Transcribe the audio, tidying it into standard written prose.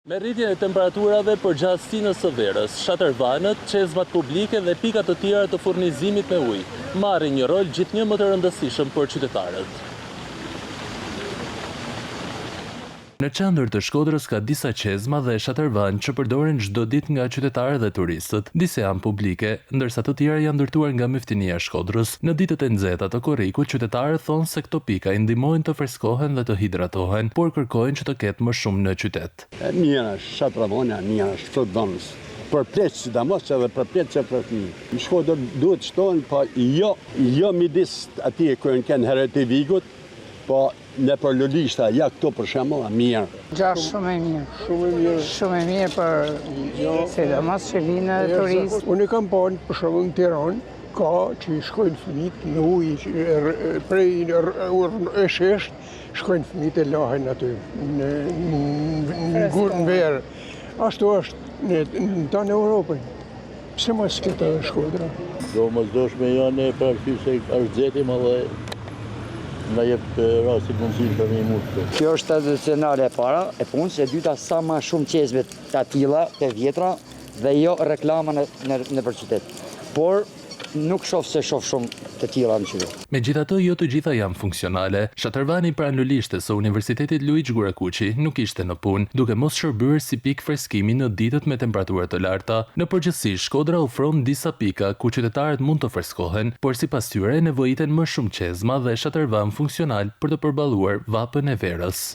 Me rritjen e temperaturave për gjatësinë së verës, shatërvanët, çezmat publike dhe pikat të tjera të furnizimit me ujë marrin një rol gjithnjë më të rëndësishëm për qytetarët. Në qendër të Shkodrës ka disa çezma dhe shatërvan që përdoren çdo ditë nga qytetarët dhe turistët. Disa janë publike, ndërsa të tjera janë ndërtuar nga Myftinia e Shkodrës. Në ditët e nxehta të korrikut, qytetarët thonë se këto pika i ndihmojnë të freskohen dhe të hidratohen, por kërkojnë që të ketë më shumë në qytet. Mirë është shatërvania, mirë është çdo dhomës. Për pleq sidomos edhe për pleq që për fëmijë. Në Shkodër duhet shtohen, po jo midis atij ku kanë herët e Vigut, po në për Lulishta, ja këto për shembull, mirë. Gjash shumë e mirë. Shumë e mirë për sidomos që vinë turistë. Unë kam parë për shembull në Tiranë, ka që shkojnë fëmijët në ujë prej e shesh, shkojnë fëmijët e lahen aty në gurë në verë. Ashtu është në tonë Europën. Pse mos këtë Shkodra? Domosdoshme janë për arsye se është xheti më dhe na jep rastin mundësinë për një mushkë. Kjo është tradicionale e para, e punës, e dyta sa më shumë çezme të tilla, të vjetra dhe jo reklama në për qytet. Por nuk shoh shumë të tilla në qytet. Megjithatë, jo të gjitha janë funksionale. Shatërvani pranë Lulishtes së Universitetit Luiç Gurakuqi nuk ishte në punë, duke mos shërbyer si pikë freskimi në ditët me temperatura të larta. Në përgjithësi, Shkodra ofron disa pika ku qytetarët mund të freskohen, por sipas tyre nevojiten më shumë çezma dhe shatërvan funksional për të përballuar vapën e verës.